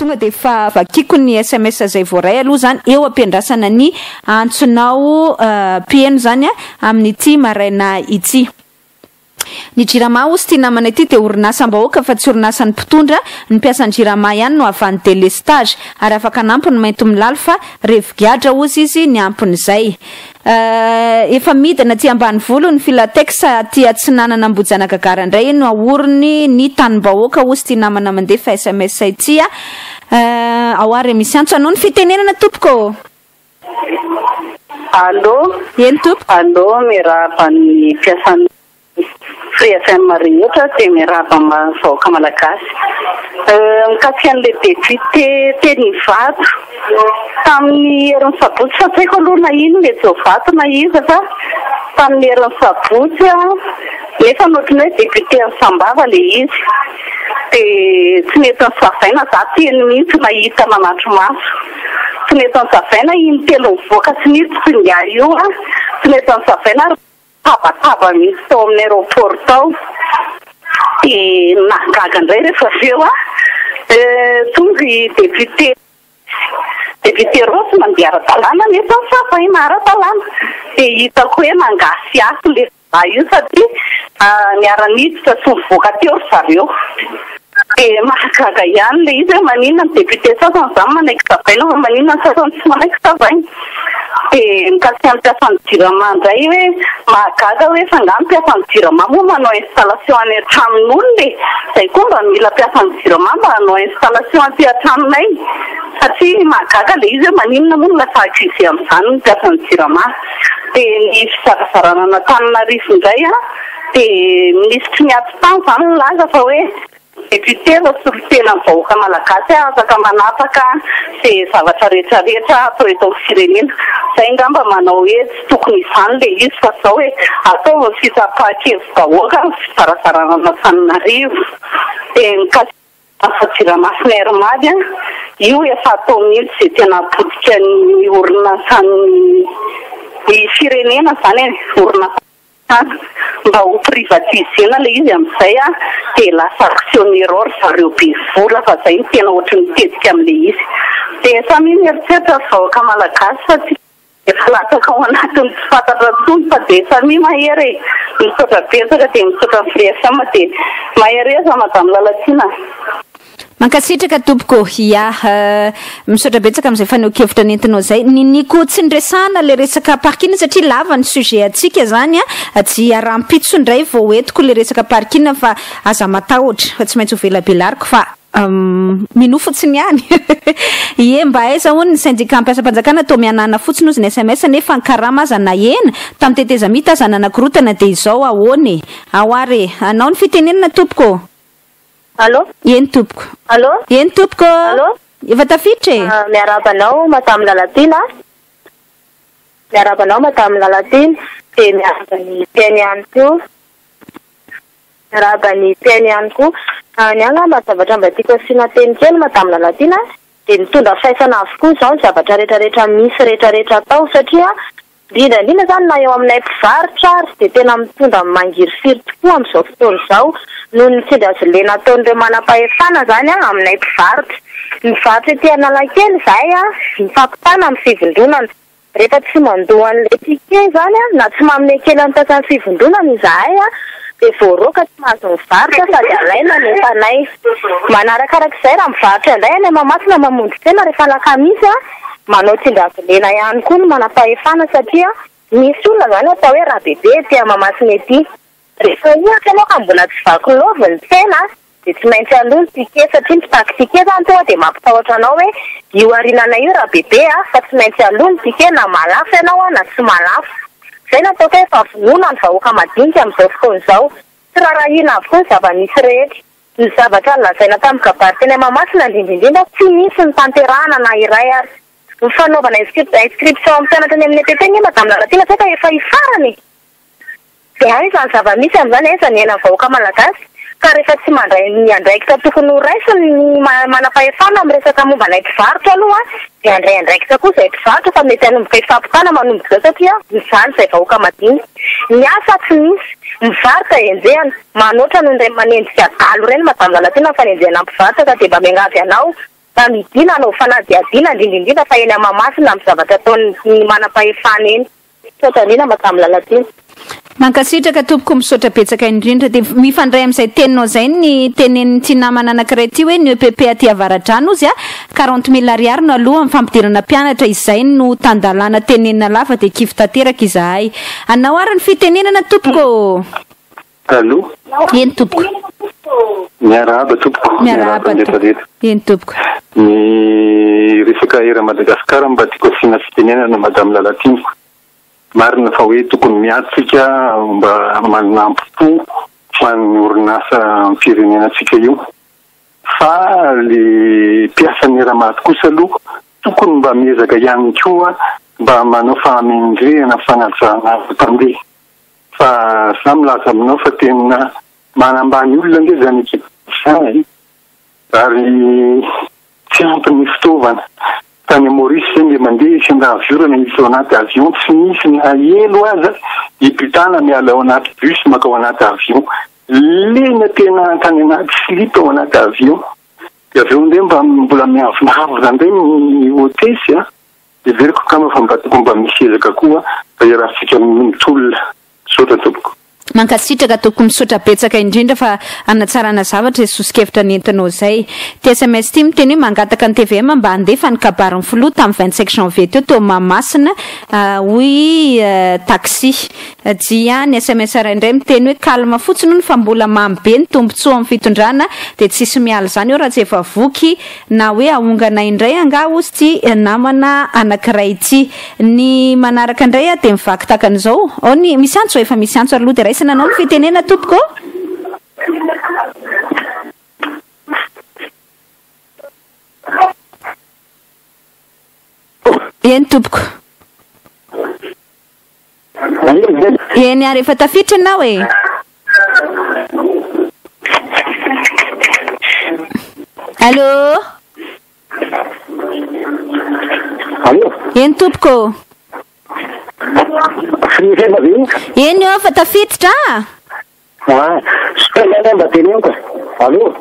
tonga de fa vakiko ny SMS zay voaray aloha zany eo ampiandrasana ny antsonao pieno zany amin'ity maraina ity. Ny jirama ozy tia namana ity de orinasam-bahoaka fa tsy orinasan'ny mpitondra ny mpiasan'ny jirama ihany no avany délestage ary afaka nampiny mainto milalo fa revigiadra ozy izy ny ampon'izay. Efa midina ty ambany volo ny filatex ty atsinanana ambojana gagara indray no aoriny ny tanim-bahoaka ozy tia namana mandefa SMS ity ao ary misy antso anao ny fitenenana tompoko. Allô? Eny tompoko? Allô, mirapa ny mpiasan'ny rehetra rehetra dia mirapa vahoaka malagasy. Mikasika an'ilay député teny vato tamin'ny herin'ny sabotsy fa tsy haiko aloha na ino ilay jovato na iza fa tamin'ny herin'ny sabotsy nefa notriny hoe député ny sambava ilay izy dia tsy mety ny savaina za teny mihitsy nahita manatro maso. Tsy mety ny savaina iny telo mivoaka tsy mihitsy tsy ngia io tsy mety ny savaina tabataba mihitsy tao amin'ny aéroport tao dia nahagaga indray rehefa avy eo tonga député rosy mandeha ara-dalàna nefa ny savaina ara-dalàna dia hitako hoe nangasy asy le io satria niara-niditra sy mivoaka teo ry zareo. Dia mahagaga ihany le izy hoe maninona ny député sasany izany manaiky savaina fa maninona ny sasany tsy manaiky savaina. Dia mikasika ny mpiasan'ny jirama indray hoe mahagaga hoe fa nga mpiasan'ny jirama moa manao installation any an-tranon'olona izay koa mba mila mpiasan'ny jirama mba hanao installation aty an-tranonay satria mahagaga le izy hoe maninona moa no lasa accusé amin'izany ny mpiasan'ny jirama. Dia ny fizarazarana n'Antananarivo indray dia ministry ny ati-tany izany no laza fa hoe député solitena ny vahoaka malagasy afaka manapaka izay zavatra rehetrarehetra atao eto amin'ny firenena. Izay ngamba manao hoe tsy tokony izany le izy fa zao hoe atao ny fitsapahan-kevy vahoaka ny fizarazarana n'Antananarivo. Dia mikasika jiramasin'ny Hermady io efa atao mihitsy izay tena potika ny orinasan'ny firenena izany orinasa mba ho privatisena le izy amin'izay dia lasa actionnaire zareo be vola fa izay ny tena ohatry mitetika amin'le izy. Dia samy mieritreritra vahoaka malagasy fa tsy efa lataka ao anatin'ny tsy fantatra tsony fa dia samy mahery misaotra betsaka dia misaotra frefam dia mahery eza madame Lalatina. Mankasitraka tompoko misaotra betsaka amin'izay faneho-kevitra nentinao zay niko tsy nresahana le resaka parkina satria lava ny sujet atsika zany tsy arampitso indray vao entiko le resaka parkina fa aza matahotra fa tsy maintsy ho velabelariko fa mino fotsiny ihany ie mba aiza hono ny syndicat mpiasa-panjakana atao mianana fotsiny ozy ny SMS nefa ny karama aza na ena tamin'ny teteza mita aza nanakorotana dia izao ahoany ao ary anao ny fitenenana tompoko. Allô? Eny tompoko. Allô? Eny tompoko. Allô? Efa tafiditra e? Miarabanao madame Lalatina. Miarabanao madame Lalatina. Dia miarabany piany ihany koa. Miarabany piany ihany koa. Ny angamba zavatra mba tiako asiana teny kely madame Lalatina dia mitondra faisana avokoa izao ny zavatra rehetrarehetra misy rehetrarehetra atao satria indrindra zany na eo aminay mpivarotra ary dia tena mitondra mangirifiry tokoa amin'izao fotoana izao noho ny tsy azo lena ataon'ireo manam-pahefana zany aminay mpivarotra. Mivarotra ety Analakely izahay mifampitana amin'ny fivondronana rehefa tsy mandoa an'ilay tike zany na tsy manome kely an'tasan'ny fivondronana izahay dia voaroaka tsy mahazo mivarotra sady alaina nefanay. Manarakarak'izay raha mivarotra indray any mamasina mamonjy tena rehefa alakamisy manao tsindravolena ihany koa no manam-pahefana satria misy olona zany atao hoe raha bebe tia mamasina ety. Rehefa ohatra ianao ka mbola tsy vaky lova ny tena dia tsy maintsy aloha ny tike satria mpitaky tike zany tonga dia mampitahotra anao hoe io arinana io raha bebe fa tsy maintsy aloha ny tike na malafo ianao na tsy malafo. Izay nataoko hoe efa vonona ny vahoaka madinika amin'izao fotoana izao tsy rarahina avokoa ny zava-misy rehetra. Ny zavatra nolazaina tamin'ny kabary teny Mahamasina indrindrindrindra tsy misy ny tanterahana na iray ary. Ny fanaovana inscription amin'ny mpianatra ny amin'ny EPP ny madame Lalatina saika efa hifarany. Dia izany zava-misy amin'izany aiza ny aina vahoaka malagasy ka rehefa tsy mandray ny andraikitra tokony ho raisiny ny manam-pahefana amin'ny resaka momba nay mpivarotra aloha dia andray andraikitra koa izay mpivarotra fa mety hanomboka hifampitana manomboka izao satria izany izay vahoaka madinika. Ny asa tsy misy mivarotra enjehana manoatra noho indray manendrika adalo ireny madame Lalatina fa nenjehana mpivarotra ka dia mba miangavy anao midina anao fanadiadiana indrindra fa eny amamasina amin'ny zavatra ataony manam-pahefana eny sotanina makamy lalatiny mankasitraka tompoko misaotra betsaka indrindra dia mifandray amin'izay teninao zay ny tenen'ny tsy namana anankiray ty hoe ny EPP aty avaradrano izy 40,000 ariary no aloha amin'ny fampidirana mpianatra izay no tandalana tenenina lava dia kivy tanteraka izahay anao ary ny fitenenana tompoko alo eny tompoko miarahaba tompoko eny tompoko ny resaka era Madagasikara mba tiako asiana fitenenana madame Lalatiniko marina fa hoe tokony miatsika mba manampo ho an'ny orinasa firenenantsika io fa le mpiasan'ny Ramambazafy kosa aloha tokony mba miezaka ihany koa mba manao fahamendrehana fanajana mpandeha fa samy laza aminao fa tena manambany olona nge zany ikizany ary tsy ampy ny fitaovana tany Maurice zany mandeha isan-dahaviorana misy ao anaty avion tsy misy na elo aza ipitana miala ao anaty bus maka ao anaty avion lena tena tany anaty slip ao anaty avion dia aveo ndray mba mbola miavonavo zany ndray ny hôtesy dia veriko kama fa mba toko mba misy ezaka koa fa iarahantsika mitolona sotra tompoko mankasitraka toko misaotra betsaka indrindra fa anatsarana zavatra sosikevitra nentinao zay ty SMS ty miteny hoe mangataka ny TVM mba andefa ny kabarin'ny filoha tamin'ny 25 janvier teo Mahamasina hoy taxi dia ny SMS raindray miteny hoe kalma fotsiny ny fa mbola mamy be ny tombontsoa amin'ny fitondrana dia tsisy miala zany eo raha tsy efa voky na hoe ahongana indray anga ozy ty namana anankiray ty ny manaraka indray dia mivaky takan'izao ao ny misy antso efa misy antso aloha dia raisina anao ny fitenena tompoko eny tompoko eny ary efa tafiditra anao e allo eny tompoko eny eo fa tafiditra Spelena mba teneniko. Alo.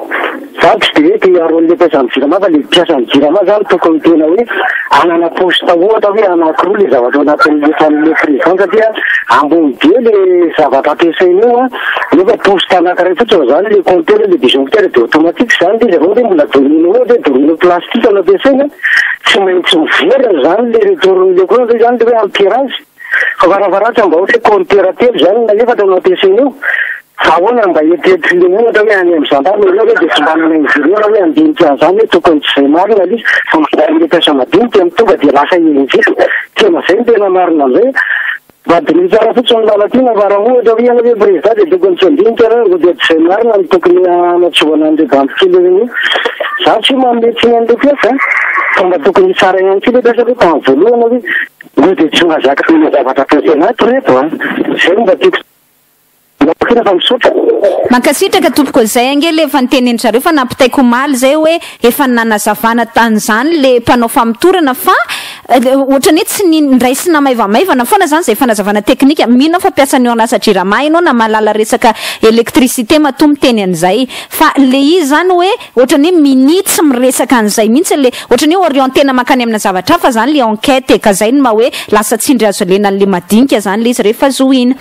Sabe tsy dia hoe le mpiasa amin'ny jirama fa le mpiasa amin'ny jirama zany tokony tena hoe anana posta ohatra hoe anankiroa le zavatra anatin'le famille président satria ambony be le zavatra ampiasaina io nefa posta anankiray fotsiny zany le compteur le disjoncteur dia automatique zany izy avao hoe mbola domino ohatra hoe domino plastique no ampiasaina tsy maintsy miverina zany le retourn'le courant zany le hoe ampirage fa varavaratra mba ohatra hoe compteur telo zany nefa tao ampiasaina io ahoana mba etetile ohatra hoe any am'zandany olo hoe dia tsy manana injuriera hoe andinika zany hoe tokony tsy zay marina izy fa le mpiasa madinika amin'ny tonga dia lasa injika tena zay tena marina am'izay badiny tsara fotsiny lalatina fa raha ohatra hoe iana hoe président dia tokony tsy andinika raha dia tsy zay marina ny tokony anatsoana an'le bantikely regny za tsy mametsiny an'le piasa fa mba tokony tsara ihany koa le piasa hoe tamin'ny voalohana hoe no dia tsy mahazaka na zavatra ampiasainato reto zay mba tiako mankasitraka tompoko zay angely efa niteneny zareo fa nampitaiko maly zay hoe efa nanazavana tany zany le mpanao famitorana fa ohatrany hoe tsy niraisina maivamaivana foana zany zay fanazavana teknika mino fa piasan'ny orinasa jirama ianao na malala resaka électricité matombo teny an'izay fa le izy zany hoe ohatrany hoe minitsy miresaka an'izay mihitsy le ohatrany hoe orientena makany amina zavatra fa zany le enquête eka zay ny ma hoe lasa tsindry azo lena an'le madinika zany le izy rehefa zoina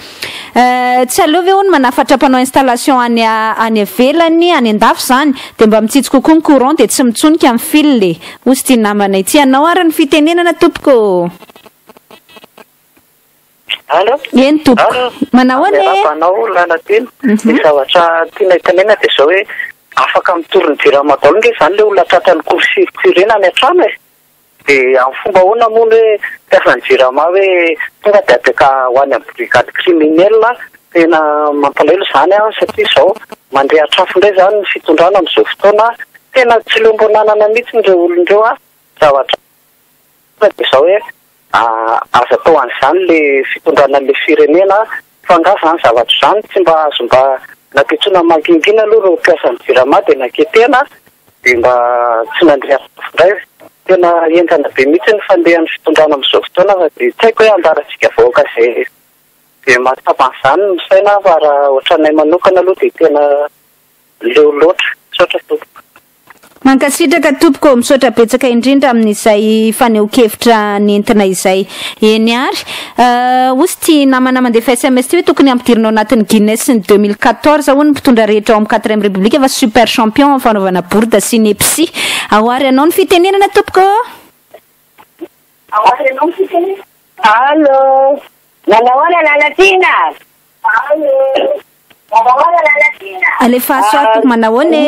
tsy aleova ony manafatra mpanao installation any avelany any andafy zany dia mba mitsitsy kokoa ny courant dia tsy mitsonika amin'ny fil le ozy ty namana ity anao ary ny fitenenana tompoko eny tompoko manao ane anao lalateny ny zavatra tiana itenena dia zao hoe afaka mitorony jirama daholo nge zany le olona tratran'ny kurena any an-trano e dia amin'ny fomba hoana moa hoe piasan'ny jirama hoe tonga dia adeka ho any amin'ny brigade criminelle tena mampalahelo zany satria zao mandeha trafo indray zany ny fitondrana amin'izao fotoana tena tsy lombonanana mihitsy ndreo olondreo zavatra dia zao hoe aza atao an'izany le fitondrana le firenena fa nga zany zavatra zany tsy mba azo mba naketsona mangingina aloha reo mpiasan'ny jirama dia naketena dia mba tsy nandeha trafo indray tena entana be mihitsy ny fandehan'ny fitondrana amin'izao fotoana fa dia tsy haiko hoe ambaratsika vahoaka zay dia mahatapan'izany ny saina fa raha ohatranay manokana aloha dia tena leo loatra saotra tompoko Mankasitraka tompoko misaotra betsaka indrindra amin'izay faneho-kevitra nentina izay eny ary osy tia namana mandefa SMS ty hoe tokony ampidirinao anatin'ny Guinness ny 2014 hono mpitondra rehetra ao amin'ny 4e république fa super champion fanaovana bourde sy nepsi ahoary anao ny fitenenana tompoko Allo Nanaona lalatina alefa soatoko manahoana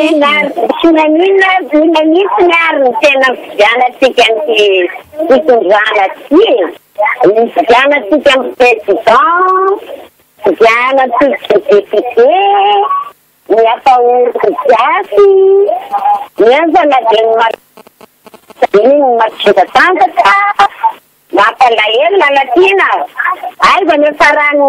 sinanina ny tena fivianatsika ny fitondrana ty fivianatsika ny président fivianatsika député ny apahory gasy mianjana de makitatantaka mampalahelo lalatina aiza nefarano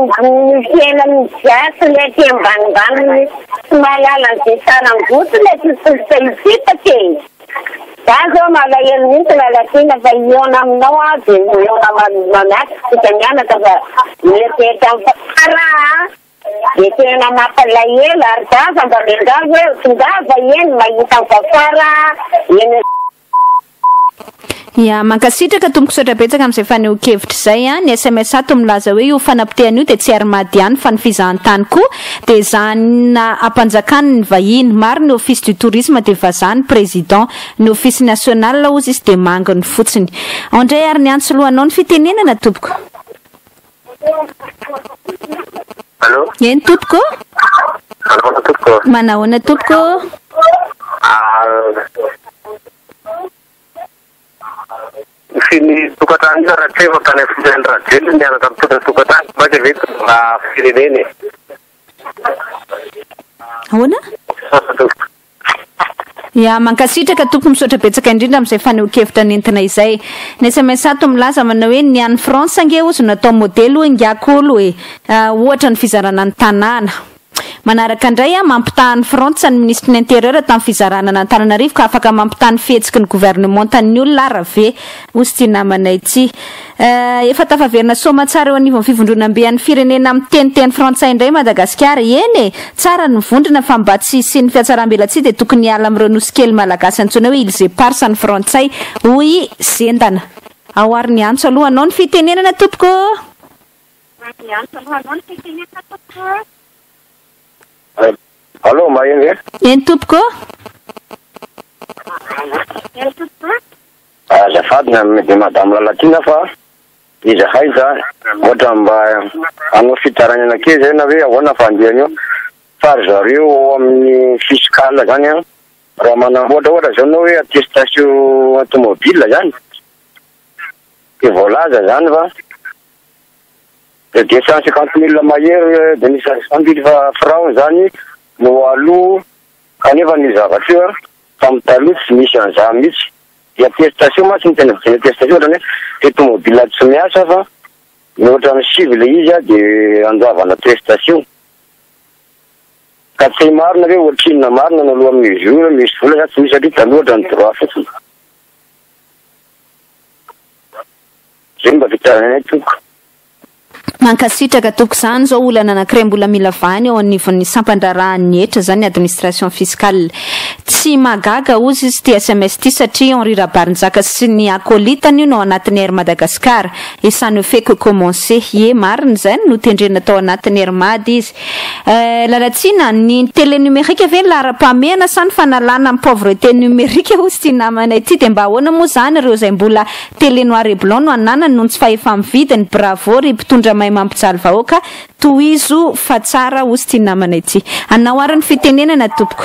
fiaina ny gasy le ty ambanimbany somalala ny saramboto le tisolosaisitake za zao malahelo mihitsy lalatina fa iona aminao aby iona mamiaky tsika mianaka fa mieritrehetra amifara de tena mampalahelo ary za mba mendavo hoe tongava eny mahita mifafara eny ya mankasitraka tompoko sotra betsaka amin'izay faneho-kevitra izay a ny SMS ato milaza hoe io fanapitehana io de tsy ary mady ihany fa ny fizahantany koa de zana ampanjakany ny vahiny maro ny office du tourisme de vazany président ny office national ozy izy de manginy fotsiny andray ary ny antso lohanao ny fitenenana tompoko Allô eny tompoko manahoana tompoko fini tokatrano raha treva tany fireneny radio miaraka mitondra tokatrano baka veto na fireneny ahoana ya mankasitraka tompo misaotra betsaka indrindra amin'izay faneho-kevitra nentina izay ny SMS ato milaza manao hoe ny any France ange ozy natao modely hoe ngiakolo hoe ohatra ny fizarana ny tanàna manaraka indray a mampitahany France ny ministre l'intérieur tamin'ny fizarana n'Antananarivo ka afaka mampitahany fihetsiky ny gouvernement tany olona rave ozy ty namanay ty efa tafaverina soma tsara eo anivon'ny fivondronam-bean'ny firenena amin'ny teniteny frantsay indray Madagasikara eny tsara ny vondrona fa mba tsy sy ny fiatsaram-bela tsy de tokony hiala amin'ireo nosy kely malagasy antsoina hoe ils éparse ny frantsay hoy zendana ahoary ny antso aloha anao ny fitenenana tompoko Allô, mahengy eny tompoko azafady de madame lalatina fa izahay za ohatra mba anao fitarany anake zay na hoe ahoana fandeana io fa ry zareo amin'ny fiscale zany a raha manamboatra ohatra zao anao hoe attestation automobile zany de voalaza zany fa de 250 000 mahery de 150 000 francs zany no aloha kanefa ny zavatra io tamin'ny taloha tsy misy an'izany mihitsy de attestation ma tsy ny tena vidina attestation ohatrany hoe automobile tsy miasa fa ny ohatrany sivy le izy a de andoavana attestation ka tsy marina hoe ohatrinona marina no aloha amin'ny jour misy vola za tsy misy satria taloha ohatrany droit fotsiny zay mba fitarana anay toko mankasitraka toko zany zao olana anankiray mbola mila vahany ao anivon'ny sampandrarahany hetra zany administration fiscale tsy magaga ozy izy ty SMS ty satria Henry Rabarinjaka sy ny akolitany io no anatin'ny Air Madagasikara et ça ne fait que commencer ye marina zany no tendrena tao anatin'ny Hermady izy lalatsina ny télé numérique ve lara-pamena sany fanalana amin'ny pauvreté numérique ozy ty namanay ty de mba ahoana moa zany ireo zay mbola télé noir et blanc no ananany noho tsy fahefa mividiny bravo ry mpitondra mahay mampijaly vahoaka tohizo fa tsara ozy ty namanay ty anao ary ny fitenenana tompoko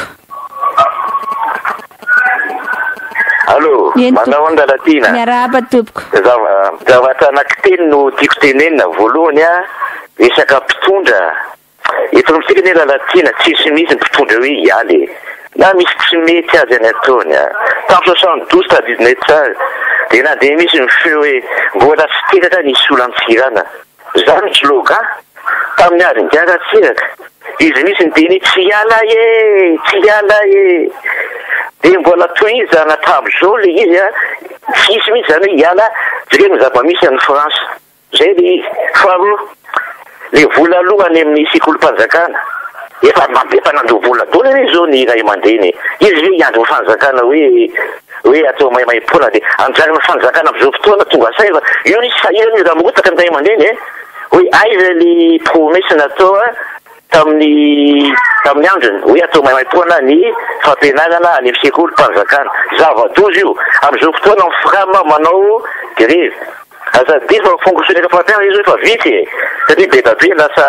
Allô, manao andalatina miarahaba tompoko zavatra anankiteny no tiako tenenina voalohany a resaka mpitondra eto amin'ny firenena latina tsisy misy mpitondra hoe hialy na misy tsy mety azy any ataony a tamin'ny 72 tadidinay tsara de na de misy mifeo hoe mbola tsy teraka ny isy olam-tsirana zany slogan tamin'ny arin-giara tsiraka izy misy ny teny tsy hiala tsy hiala de mbola toy izy anatabo zao le izy a tsisy mihitsy zany hoe hiala jereny zava-misy any France zay le izy faharoa le vola alohany amin'ny sekolim-panjakana efa nandovolona daholo re zao ny ray aman-dreny izy hoe hiandro fanjakana hoe atao maimaimpona dia anjary ny fanjakana amin'izao fotoana tonga saiva io nisy sahirana raha motaka ny ray aman-dreny hoe aiza le promesse natao tamin'ny androny hoe atao maimaimpona ny fampianarana any amin'ny sekoly mpanjakana zava-dozy io amin'izao fotoana ny frama manao grève azadisy fa fonctionnaire fampianana izy efa vitsy satria be tabe lasa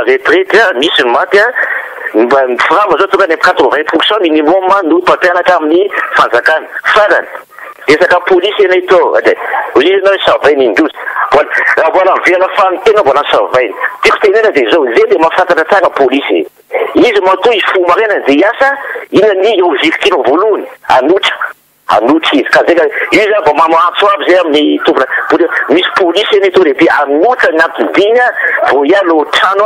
retraite misy ny maty mba ny frama zao tonga ny 80% minimum no mpampianatra amin'ny fanjakana farany resaka polisy ena itao izy na sarvainy indosy raha mbola mivela fanotena mbola sarvainy tiako tenena dia zao zay dia mahafantatra tsara polisy izy matoa izy fo marena dia hiasa inona ny objectif voalohany anotra izy ka zay izy mba mamatso aby zay amin'ny tompona misy polisy eny itao lehibe anotra ny ampidina vao hialo trano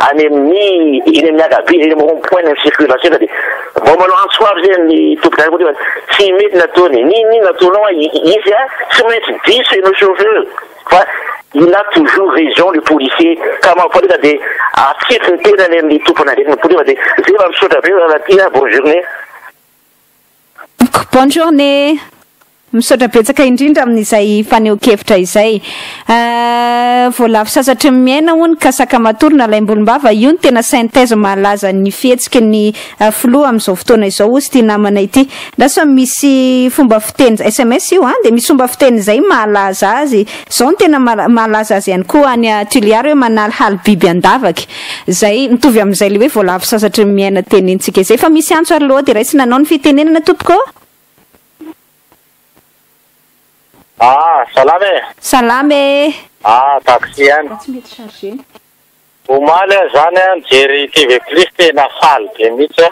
any amin'ny agabe eny amin'ny rond-point ny circulation dia mba manao antso aby zay amin'ny tompona tsy mety nataony niny nataonao izy tsy maintsy diso enao chauffeur fa il a toujours raison le policier ka mampaleka dia atsify ny tenany amin'ny tompona ndraiky ny polisa dia zay mba misaotra be rahatia bonne journée. Bonne journée. Misaotra betsaka indrindra amin'izay faneho-kevitra izay voalavo sasatra miaina hono ka sakamatorona laim-bolombava io ny tena synthèse malaza ny fihetsiky ny filoha amin'izao fotoana izao ozy ty namana ity lasa misy fomba fiteny SMS io dia misy fomba fiteny izay mahalaza azy zao ny tena mahalaza azy ihany koa any Tuliary hoe manalihaly biby andavaky zay mitovy amin'izay le hoe voalavo sasatra miaina tenentsika izay fa misy antso ary loha dia raisy nanao ny fitenenana tompoko. Salame. Salame. Taxi yan. Omaly zany mijery TV Plus tena faly be mihitsy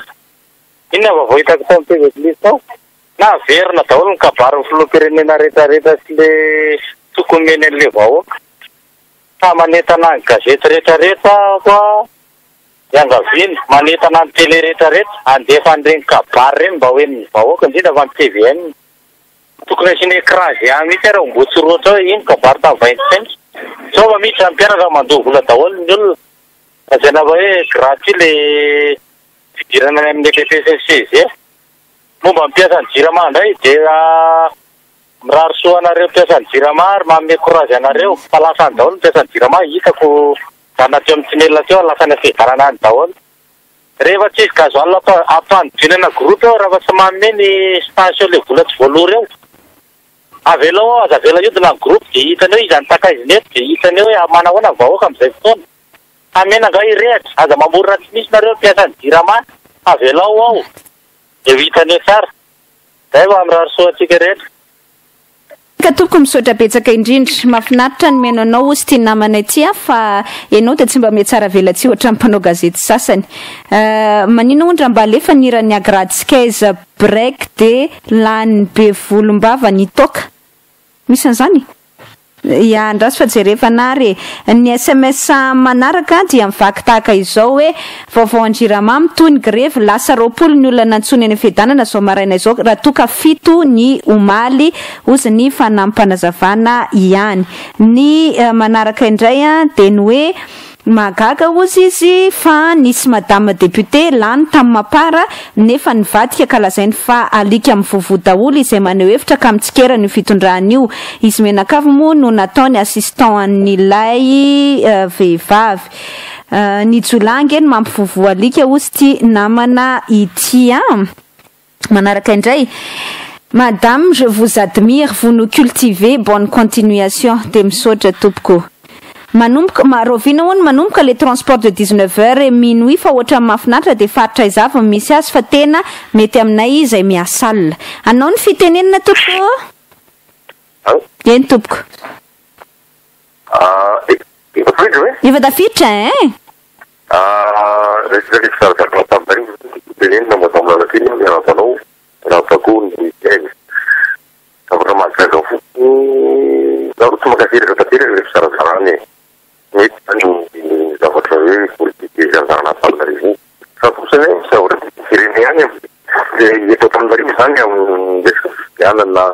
inona vaovao hitako tao amin'ny TV Plus tao na verina daholo ny kabary ny filoham-pirenena rehetrarehetra sy le tokony meny an'le vahoaka fa manentana ny gazety rehetrarehetra koa iangaviny manentana ny tele rehetrarehetra andefa an'ireny kabary reny mba hoe ny vahoaka indrindra fa amin'ny TVN tokony asiana écran géant mihitsy raha ombotsy roatra hoe iny kabary tamin'ny 25 sao mihitsy amin'ny mpianatra mandoha vola daholo ny olona azana hoe gratuit le fidirana amin'ny PPCC momba mampiasa ny jirama indray dia mirary soa anareo mpiasa ny jirama ary manome courage anareo fa lasa ny daholo mpiasa ny jirama hitako zanateo amin'ny tinelina teo lasa ny fidarana ny daholo rehefa tsisy gazoal ampanodinana groupe eo raha fa tsy manome ny station le vola tsy voalory eo avelao aza avela io dina ny groupe dia hitaneo izy anytakaizy neto dia hitaneo hoe manahoana vahoaka amin'izay fotoana amena nga irehatra aza mamorona tsy misy nareo mpiasa ny jirama avelao ao dia hitaneo tsara zay va mirary soa atsika rehetra ka tompoko misaotra betsaka indrindra mahafinaritra ny meno anao ozy tia namana ity fa ianao dia tsy mba mety tsara velatsy ohatra mpanao gazety sasany manino ondra mba alefa nirany agradskaiza break dia lany be volombava ny toka misy an'izany ia andraso fa jerefa nary ny SMS manaraka dia mivaky tahaka izao hoe vaovao anjiramamy toy ny grève lasa 20 ny olona nantsony any fiadanana zao maraina izao raha toka 7 ny omaly ozy ny fanampanazavana ihany ny manaraka indray dia ny hoe magaga ozy izy fa nisy madame député lany tamin'ny mapara nefa nivadika ka lazainy fa alika amin'ny vovo daholo izay maneho hevitra ka mitsikera ny fitondrany io izy menakavy moa no nataony assistant an'ilay vehivavy ny jolangy eny mampivovo alika ozy ty namana ity manaraka indray madame je vous admire vous nous cultivez bonne continuation de misaotra tompoko manomboka marovina hono manomboka le transport de 19h minuit fa ohatra mahafinaritra dia faritra izava misy azy fa tena mety aminay izay miasa alina anao ny fitenenana tompoko eny tompoko efa tafiditra mety ny zavatra hoe politique izanjana Antananarivo fa kosa ny misahora fireneny dia eto Antananarivo zany amin'ny fianana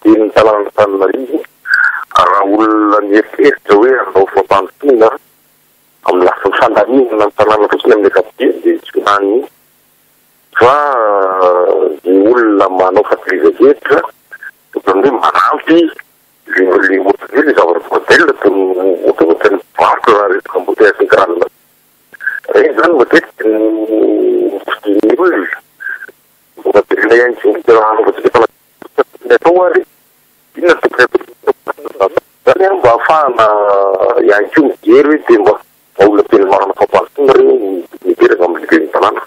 iny tanàna Antananarivo raha olona mieritseritra hoe andao fampandrosoana amin'ny lafiny fandaminana ny tanàna fotsiny amin'ny kapiteny dia tsy nany fa ny olona manao fatilivezetra tokony hoe manampy le le zava-modèle toy ny varotra raha resaka embouteillage intégrale regny zany matetiky ny olona matetiky ilay atao ary inona zany mba ahafahana ianko mijery hoe dia mba olona tena marana fampalosona regny mideraka amin'ny tanàna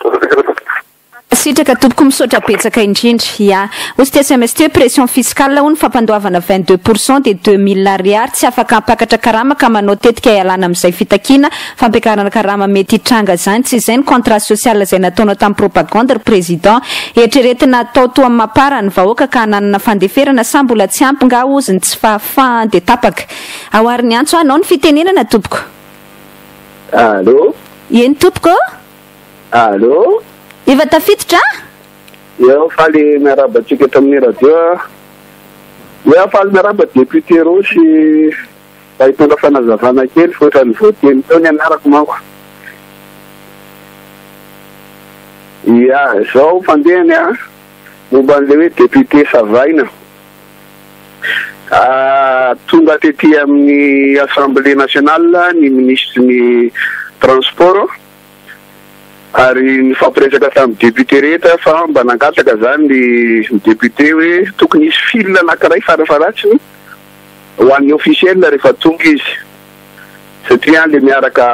sitraka tompoko misaotra betsaka indrindra ia osy ty SMS ty hoe pression fiscale ho ny fampandoavana 22% de 2000 ariary tsy afaka hampakatra karama ka manao tetika ialana amin'izay fitakiana fampiakarana karama mety hitranga zany tsy izay ny contrat social izay nataonao tamin'ny propagande ry président eritreretina atao toa amin'ny mampara ny vahoaka ka hananana fandeferana sa mbola tsy ampy nga oziny tsy fahafahany de tapaka aoariny antso anao ny fitenenana tompoko allo eny tompoko allo efa tafiditra eo faly miarabatsika eto amin'ny radio eo faly miaraba député Rosy mba hitondra fanazavana kely fotra ny voateny taony anarako manko ia zao fandehany a momba an'le hoe député Savaina tonga tety amin'ny assemblée nationale ny ministre ny transport ary ny fampiresaka tamin'ny député rehetra fa mba nangataka zany ny député hoe tokony isy fil anankiray farafaratsiny ho an'ny officiel rehefa tonga izy satria le miaraka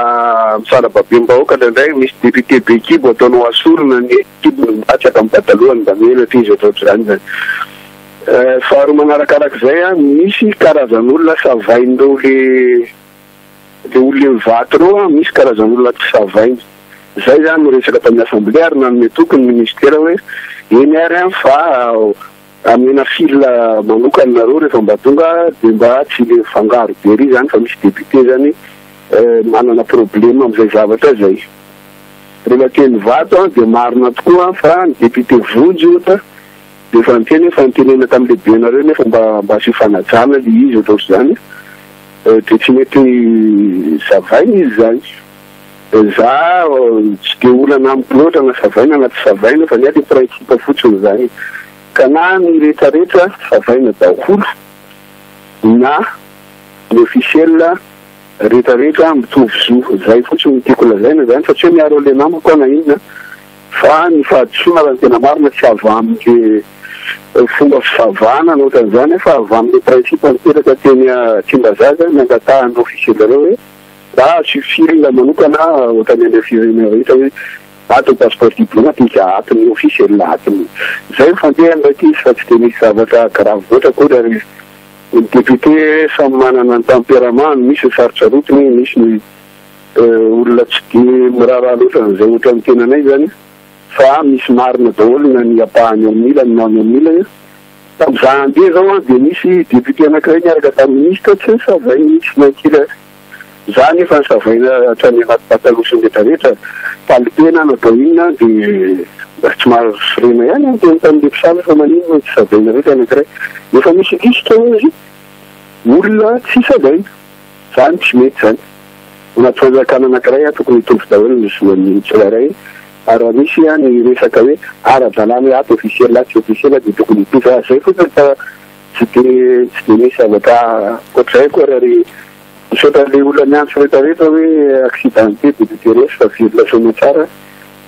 misarababe-bahoaka ndraindray misy député bekibo ataonao asorona ny ekibo mipatsaka amin'ny patalohany mba melatra izy ohatraohatry zany zany faharoa manarakarak'izay a misy karazan'olona savain'ireo le olona mivaty reo a misy karazan'olona tsy savainy zay zany no resaka tamin'ny assemblée ary nanome tokony ministera hoe eny ary fa amena fila manokany nareo rehefa mba tonga dia mba tsy le fangaro be ry zany fa misy député zany manana problème amin'izay zavatra zay rehefa teny vato dia marina tokoa fa ny député vonjy ohatra dia efa niteny efa nitenena tamin'le be nareo nefa mba sy fanajana le izy ohatraohatry zany dia tsy mety savainy izy zany za tsy de olana amiko loatra na savaina anaty savaina fa niady principe fotsiny zany ka na ny rehetrarehetra savaina daholo na ny officiel rehetrarehetra mitovy zo zay fotsiny tiako lazaina zany fa tsy hoe miaro le namako na inona fa ny fahadisoana raha ny tena marina tsy ava amin'le fomba fisavana na ohatran'izany fa ava amin'le principe miteraka teny Tsimbazaza miangatahan'ny officiel reo hoe raha suffiringa manokana ohatrany any firenena rehetra hoe atao passeport diplomatique atiny officiel atiny zay fandehany raiky izy fa tsy de misy zavatra grave loatra koa ary ny député samy manana ny tempérament misy sarotsarotina misy ny olona tsy de miraharaha loatra zay ohatra ny tenanay zany fa misy marina daholo na ny apahany amin'ny ilany na ny amin'ny ilany tamin'izaho andeha zao a dia misy député anankiray niaraka tamin'ny ministre tsy savay mihitsy nankila zany efa nisavaina hatrany anaty patalosiny rehetrarehetra palitena natao inona dia tsy mahasorena ihany anteny tamin'le mpisamy fa maninona tsy savaina rehetra anankiray efa misy risika izy olona tsy savaina zany tsy mety zany anaty fanjakana anankiray a tokony hitovy daholo ny zoan'ny tsirairay ary raha misy a ny resaka hoe ara-dalàna hoe ato officiel tsy officiel dia tokony hitovy zay fotsiny fa tsy de misy zavatra ohatr'izay koa ary misaotra le olona miantso rehetrarehetra hoe accidenté député resy fa violation tsara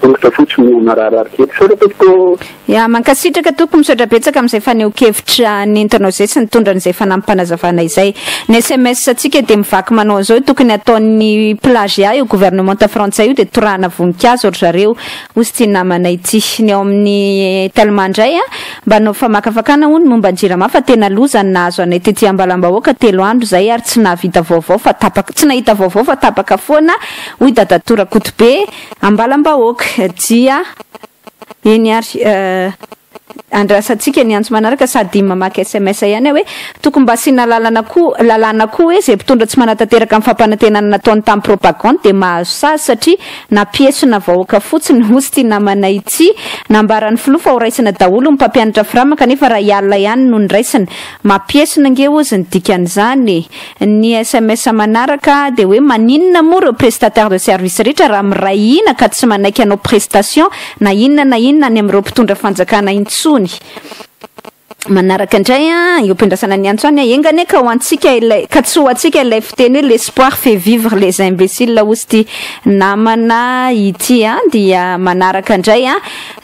tongotra fotsiny mararary kely sao rapetiko ia mankasitraka toko misaotra betsaka amin'izay faneho-kevitra nentinao zay sy nitondra n'izay fanampanazavana izay ny SMS atsika dia mivaky manao an'izao tokony ataon'ny plagia io gouvernement frantsay io dia torahana voninkazo ohatry zareo osy ty namanay ty ny ao amin'ny telma indray a mba nao famakafakana hony momba njirama fa tena lozany nahazo anay tety ambalam-bahoaka 3 andro zay ary tsy nahavita vaovao fa tapaka tsy nahita vaovao fa tapaka foana hoy dadatora kotobe ambalam-bahoaka dia eny ary andrasantsika ny antso manaraka sady mamaky SMS ihany hoe tokony mba asina lalana koa hoe zay mpitondra tsy manatanteraka amin'ny fampanantenana nataony tamin'ny propagande dia mahazo sazy satria nampiesina vahoaka fotsiny hozy ty namanay ity nambaran'ny filoha fa ho raisina daholo mpampianatra firamaka kanefa raha ialina ihany no niraisina mampiesina nge ozy ny dikan'izany ny SMS manaraka dia hoe maninona moa reo prestataire de service rehetra raha miray ina ka tsy manaiky anao prestation na inona any amin'ireo mpitondra fanjakana intsony manaraka indray io ampiandrasana ny antso any engane ka ho antsika ilay ka tsy ho antsika ilay fiteny hoe l'espoir fait vivre les imbéciles hozy ty namana ity dia manaraka indray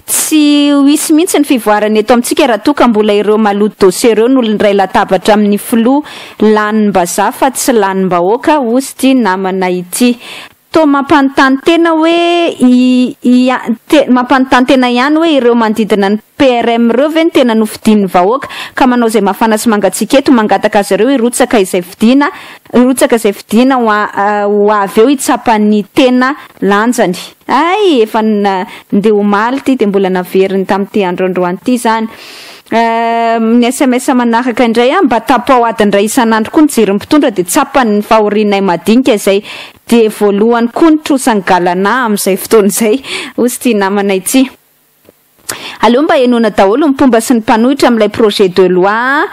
tsy hisy mihitsy ny fivoarany eto amintsika raha toka mbola ireo maloto dossier ireo n'olondray latabatra amin'ny filoha Ramambazafy fa tsy lanim-bahoaka hozy ty namana ity to mampanontany tena hoe mampanontany tena ihany hoe ireo manodidina ny PRM ireo ve ny tena nofidin'ny vahoaka ka manao zay mafana sy mangatsika eto mangataka azy ireo irotsaka izay fidina ho avy eo hitsapan'ny tena lanjany efa ndeha omaly ty dia mbola naveriny tamin'ity androandroany ity zany ny SMS manaraka indray mba tapao adiny ray isan'andro koa ny jery mpitondra dia tsapany fahorinay madinika izay dia voalohany koa ny trosany galana amin'izay fotoana izay hozy ty namanay ity aleo mba henona daholo mpomba sy ny mpanohitra amin'ilay projet de loi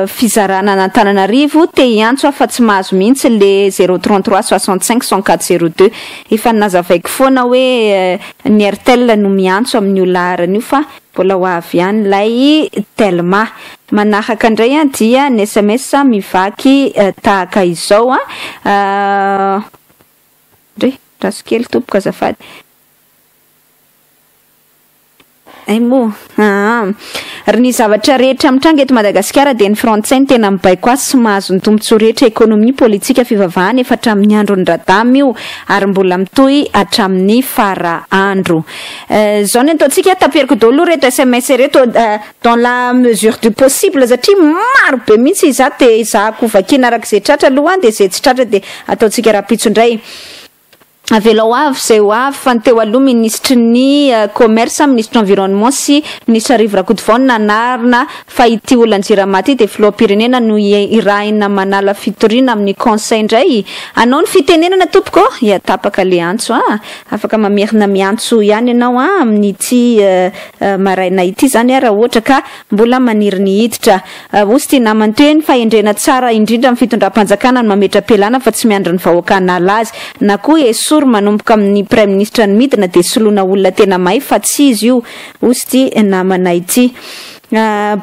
fizarana n'Antananarivo te hiantso fa tsy mahazo mihitsy le 033 65 104 02 efa nazavaiko foana hoe ny RTL no miantso amin'ny olaharany io fa mbola ho avy ihany lay telma manaraka indray dia ny SMS mivaky tahaka izao ndre rasikely tompoka azafady ny zavatra rehetra mitranga eto Madagasikara dia ny frantsay tena mibaiko azy sy mahazo ny tombotsoa rehetra ekonomia politika fivavahana efa hatramin'ny andron'ny radama io ary mbola mitohy hatramin'ny fara andro zao ny ataontsika taperiko daholo rehetra SMS reto dans la mesure du possible satria maro be mihitsy iza dia izahako vakiana araka izay tratra aloha dia izay tsy tratra dia ataontsika rapitso indray avela ho avy zay ho avy fa ny teo aloha ministry ny commerce ministre environnement sy ministre Arivo Rakotovana nanarina fa ity olanjirama ity dia filoham-pirenena no irahina manala fitoriana amin'ny conseil indray anao ny fitenenana tompoko tapaka le antso afaka mamerina miantso ihany ianao amin'ity maraina ity zany raha ohatra ka mbola maniry ny hiditra hozy ty namany toeny fa endrena tsara indrindra amin'ny fitondram-panjakana no mametra pelana fa tsy miandry ny vahoaka nala azy na koa manomboka amin'ny prime ministre ny midina dia soloana olona tena may fa tsy izy io hozy ty namana ity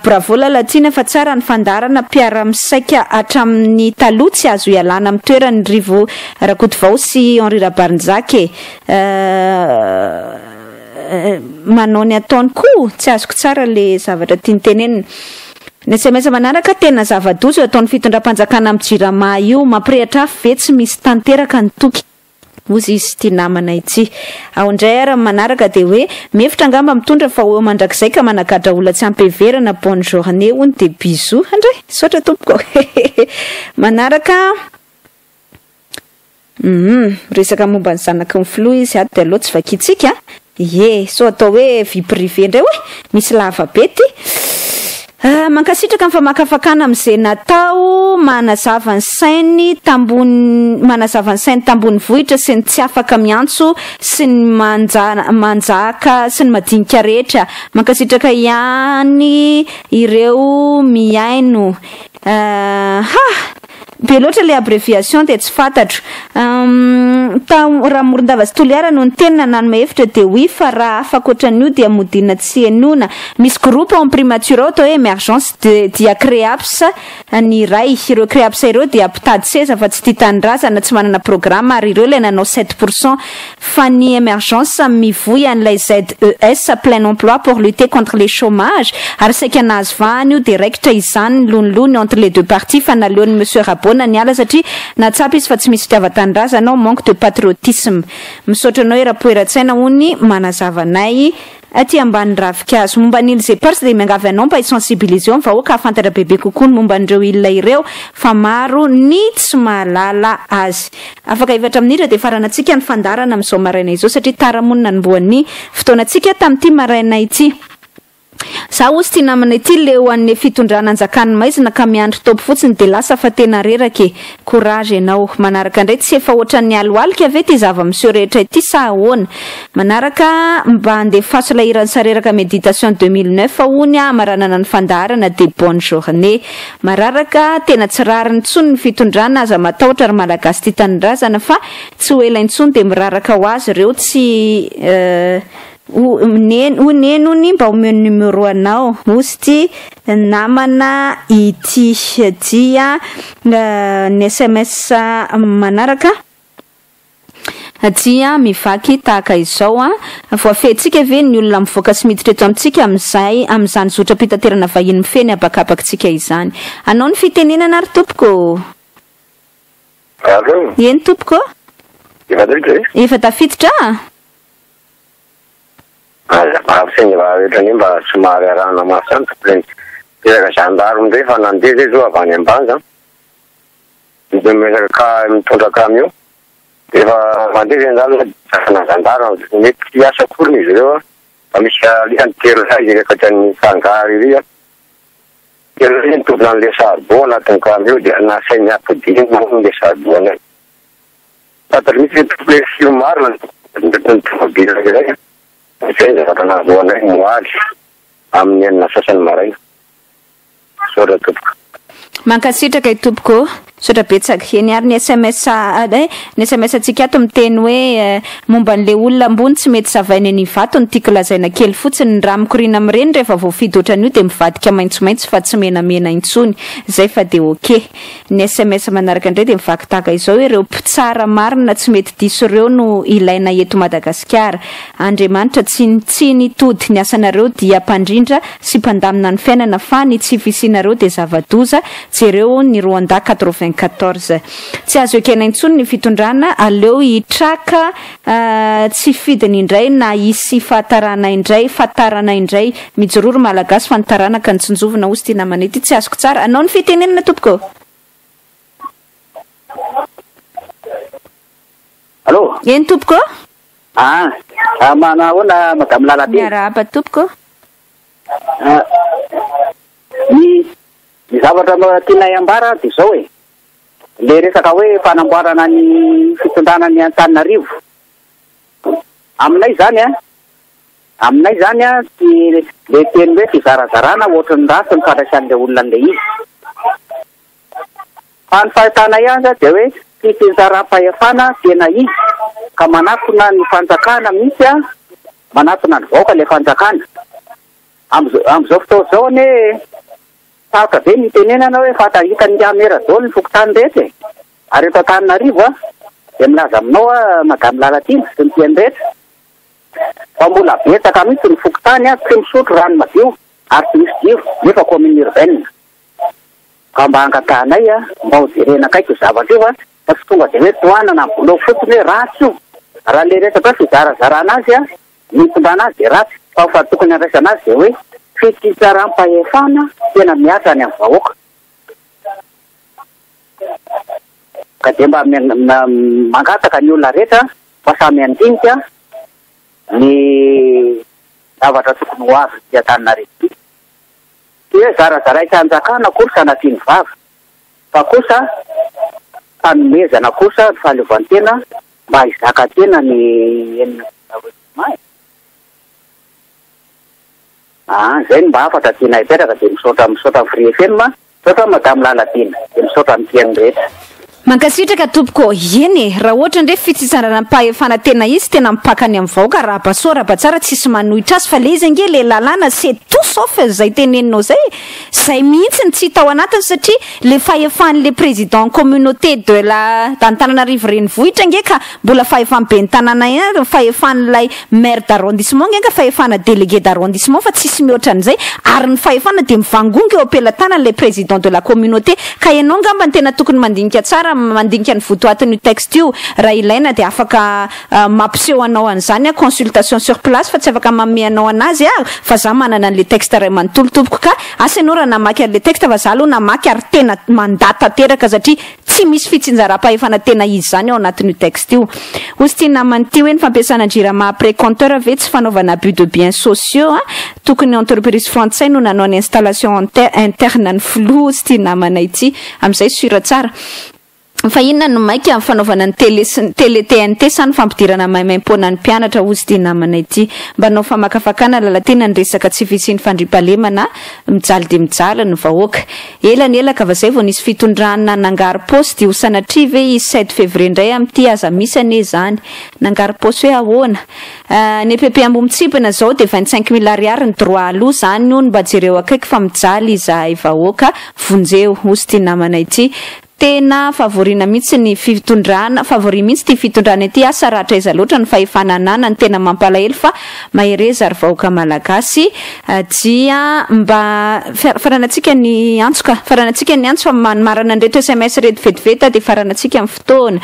bravo lalatina fa tsara ny fandarana mpiara-misaika hatramin'ny taloha tsy azo ialana amin'ny toerany Rivo Rakotovao sy Henry Rabarinjaka manao ny ataony koa tsy azoko tsara le zavatra tiany tenenina ny SMS manaraka tena zava-doza ataony fitondram-panjakana amin'ny jirama io mampirehatra afo ve tsy misy tanteraka ny toky hozy izy ty namana ity ao indray ara manaraka dia hoe mefitra angamba mitondra fa ho mandrakizay ka manakatra olona tsy ampeverana bonne journée hono dia bisou andray sotra tompoko manaraka resaka momba ny zanaky ny filoha izy dia aloha tsy vakitsika so atao hoe vie privé indray hoe misy lava be ty mankasitraka amin'ny famakafakana amin'izay natao manazava ny sainy tambony vohitra sy ny tsy afaka miantso sy ny manjaka sy ny madinika rehetra mankasitraka ihany ireo miaino be loatra le abréviation dia tsy fantatro raha morondava sy toliara no ny tenina nanome hevitra dia oui fa raha afaka ohatran'io dia modina tsy henona misy groupe en primature ao atao hoe émergence dia créaps ny ray ireo créaps ireo dia mpitady seza fa tsy tia tanindrazana tsy manana programme ary ireo ilay nanao 7% fa ny émergence mivoy an'ilay ZES plein emploi pour lutter contre les chômage ary saika nahazo vahany io dia raikitra izany lonolony entre les deux parties fa naleon'ny monsieur Rabona ny ala satria natsapa izy fa tsy misy fitiavan-tanindrazana manque de patriotisme misaotra anao era-poeratsaina hony manazavanay aty ambany ravikazo momba n'ily zay parse dia miangavy anao mba hisensibiliser amin'ny vahoaka afantatra bebe kokoa ny momba n'ireo ilona ireo fa maro ny tsy mahalala azy afaka ivatra amin'n'ira dia faranantsika ny fandarana amin'izao maraina izao satria taramonina ny mboan'ny fotoanantsika tamin'ity maraina ity za ozy tia namana ity le ho an'ny fitondrana anjakany maizina ka miandry topo fotsiny de lasa fa tena reraka courage ianao. Manaraka indray tsy efa ohatran'ny aloalika ve ty zava-miseho rehetra ity sa ahoana. Manaraka mba andeha fasolahirany sareraka méditation 2009 hony maranana ny fandaharana de bonne journée. Mararaka tena tsy rariny tsony ny fitondrana aza matahotra ary malagasy ty tanindrazana fa tsy ho ela intsony de miraraka ho azy ireo tsy unenony mba omeny numéro anao ozy ty namana ity dia ny SMS manaraka dia mivaky tahaka izao voafehitsika ve ny olona mivoaka sy miditra eto amintsika am'izany zotra pitaterana vahiny mifeny abakabakitsika izany. Anao ny fitenenana ary tompoko? Eny tompoko? Efa tafiditra? Mba somary arahana masanta teraka zandaro ndray fa nandeha zay zao avy any ambanja de mesaka mitondra camion efa mandeha zay zany na zandaro mety asa korony izy ireo fa misy alihany telo zay rekatran'ny fangary iry telo zay nitovina an'le sarbo anatin'ny camion de nasainy apodiny le sarbo anay fatary misy tople maro ny tomobile zay zay zavatana voanay moaly amin'ny enina sasany maraina sora tompoko mankasitraka tompoko sotra betsaka eny ary ny SMS atsika ato miteny hoe momba an'le olona ambony tsy mety zavainy any vato ny tiako lazaina kely fotsiny ny raha mikorina amin'ireny rehefa voafidy ohatran'io de mivadika maitsomaitso fa tsy menamena intsony zay fa de ok. Ny SMS manaraka indray de mivaky tahaka izao ireo mpitsara marina tsy mety diso ireo no ilaina eto Madagasikara. Andriamanitra tsy nitody ny asanareo dia mpandrindra sy mpandamina ny fiainana fa ny tsy fisinareo de zavadoza jereo ny Rwanda 94. Tsy azo ekena intsony ny fitondrana aleo hitraka tsy fidiny indray na isy fahatarana indray mijororo malagasy fa nitarana ka nitsinjovina ozy ty namana ity tsy azoko tsara. Anao ny fitenenana tompoko? Allo? Eny tompoko? Mana hoana madame Lalaty? Miarahaba tompoko? Ny zavatra tianay ambara de zao le resaka hoe fanamboarana ny fitondrana ny Antananarivo aminay zany ty le teny hoe fizarazarana ohatrany rasy ny fandraisan'le olona an'le izy fa ny fahitana ihany de hoe ty finzaram-pahefana tena izy ka manatona ny fanjakana misy manatona ny vaoka le fanjakana am'izao fotoa zao ane tahaka be nitenenana hoe fatahitany amera zao ny fokotany rehetra ary eto Antananarivo de milaza aminao madame Lalaty sy ny tiany rehetra fa mbola betsaka mihitsy ny fokotany tsy misotro rano madio ary tsy misy jiro nefa commune urbaine ka mba angatanay mba ho jerena kaiky zavatra io fa tsy tonga de hoe toanana mbolao fotsiny hoe ratsy io raha le resaka fizarazarana azy mitondrana azy de ratsy fa tokony andraisana azy de hoe fikisaram-pahefana tena miasa any amin'ny vahoaka ka de mba mangataka ny olona rehetra fa samy andinika ny zavatra tokony ho azo ty Antananarivo ty hoe zarazaraika anjakana kory sanatiny vava fa kosa fanomezana kosa ny fahaleovantena mba hizaka tena ny enina zay mba afatra tiana hipetraka de misaotra Free FM saotra madame Lalaty de misaotra am'tiany rehetra. Mankasitraka tompoko eny raha ohatra ndray fitsizarana-pahefana tena izy tena mipakany amin'ny vahoaka raha basora batsara tsisy manohitra azy fa le izy ange le lalàna c'est tout sauf zay teneninao zay mihitsy tsy hita ao anatiny satria le fahefan'le président communauté de d'Antananarivo renivohitra nge ka mbola fahefany be ny tanàna eny fahefan'lay maire d'arrondissement nge ka fahefana délégué d'arrondissement fa tsisy mihoatra an'izay ary ny fahefana de mivangonga eo ampelantanany le président de la communauté ka ianao ngamba ny tena tokony mandinika tsara mandinika ny votoatin'io texte io raha ilaina de afaka mampiseho anao an'izany consultation sur place fa tsy afaka mameanao anazy fa za manana an'le texte ray manontolotoboko ka asa ianao raha namaky an'le texte fa za aloha namaky ary tena mandata teraka satria tsy misy fitsinjara-pahefana tena izy zany ao anatin'io texte io. Ozy tia namany ty hoe ny fampiasana jirama après compteur ve tsy fanaovana abus de biens sociaux tokony entreprise frantsay no nanao ny installation interne ny flou sy tia namana ity am'izay sura tsara. Fa inona no maika amin'ny fanaovana ny télé TNT sa ny fampidirana maimaimpona ny mpianatra ozy tia namana ity mba nao famakafakana lalatena ny resaka tsy fisiany fandripalemana mijaly de mijaly ny vahoaka elanelaka va zay vao nisy fitondrana nangary poste ho sanatria ve 7 février indray amin'ity aza misy ane zany nangary poste hoe ahoana ny EPP ambomitsipana zao de 25 000 ariary ny droit aloha zany io mba jereo akaiky fa mijaly izahay vahoaka vonjeo ozy tia namana ity tena favorina mihitsy ny fitondrana favori mihitsy ty fitondrana ity asa ratra iza loatra ny fahefananana ny tena mampalahelo fa mahereza ary vahoaka malagasy dia mba faranatsika ny antsoka faranatsika ny antso fa marana ny reto SMS reto vetiveta de faranatsika amin'ny fotoana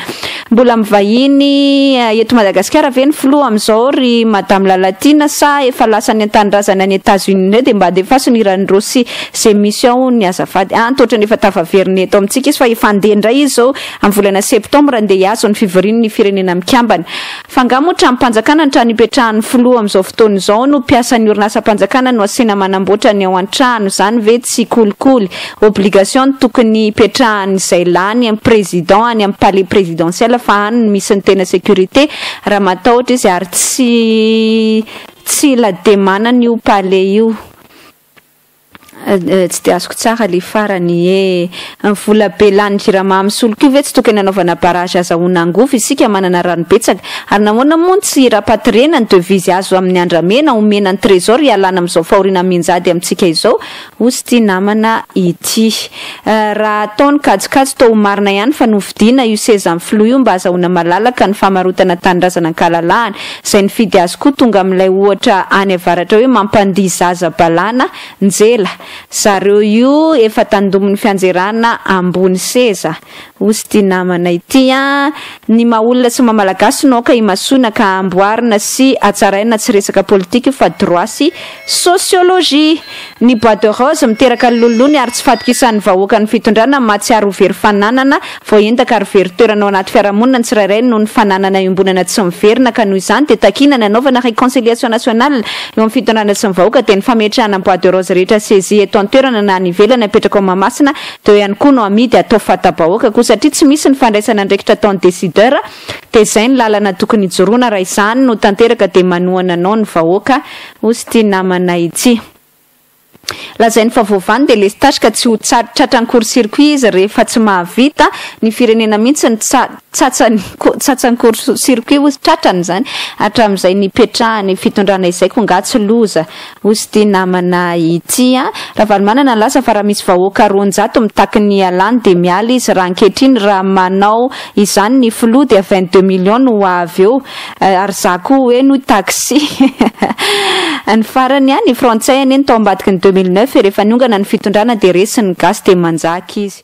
mbola mivahiny eto Madagasikara ve ny floa am'izao ry madame Lalatina sa efa lasa ny antandrazana ny États-Unis de mba de fasonirany rosy se mission ny azafady antotra ny efa tavaveriny eto amintsika izy fa fandeha indray izy zao amin'ny volana septembre andeha hiazo ny fivoriany ny firenena mikambana fangamotra amin'ny mpanjakana ny trano ipetrahan'ny floa amin'izao fotoana izao no mpiasan'ny orinasa mpanjakana no asina manamboatra ny ao an-trano zany ve tsy kolikoly obligation tokony ipetrahany izay lany amin'ny président any amin'ny palais présidentiel fa any misy ny tena sécurité raha matahotra izy ary tsy la demanany io palais io tsy de azoko tsara le farany vola be lany jirama misoloky ve tsy tokony anaovana barrage azahoana angofo isika manana rano betsaka ary namoana moa tsy rapatrena ny devise azo amin'ny andramena omena ny trésor ialana amin'izao fahoriana minjady amintsika izao ozy tia namana ity raha ataony kajikajy to marina ihany fa novidiana io seza amin'ny flo io mba azahoana malalaka ny famarotana tanindrazana ny kalalahany izay ny fidy azy koa tonga amin'ilay ohatra any avaratra hoe mampandihy zaza balana njela zareo io efa tandomin'ny fianjerana ambony seza ozy tia namana ity ny maolona sy mamalagasy no ka imasona ka amboarina sy atsaraina tsy resaka politika fa droit sy sociologie ny bois de rose miteraka lolony ary tsy fatokisan'ny vahoaka ny fitondrana matsiaro very fananana vao entaka ary very toerana ao anaty fiarahamonina ny tsirairay no ny fananana iombonana tsy miverina ka noho izany de takina nanaovana réconciliation nationale eo amin'ny fitondrana sy ny vahoaka de ny fametrahana bois de rose rehetra saisie eto an-toerana na nivelana apetraka ao Mahamasina de eo ihany koa no amidy atao fatabahoaka koa satria tsy misy ny fandraisana ndraikitra ataon'ny décideur de zay ny lalana tokony hijoroana raha izany no tanteraka de manohana anao ny vahoaka ozy tia namana ity lazainy fa vovany de le stage ka tsy ho tratrany court circuit izy rehefa tsy mahavita ny firenena mihitsy ny tsatsany court circuit ozy tratrany zany hatramin'izay nipetrahany fitondrana izay ko ngatsy loza ozy tia namana ity raha valomanana lasa fa raha misy vahoaka 200 mitaky ny alany de miala izy raha ankehitriny raha manao izany ny flou de 22 millions no avy eo ary za koa hoe no taxi ny farany ny frantsay eny tao ambadiky ny 2009 rehefa niongana ny fitondrana de resiny gasy de manjaky izy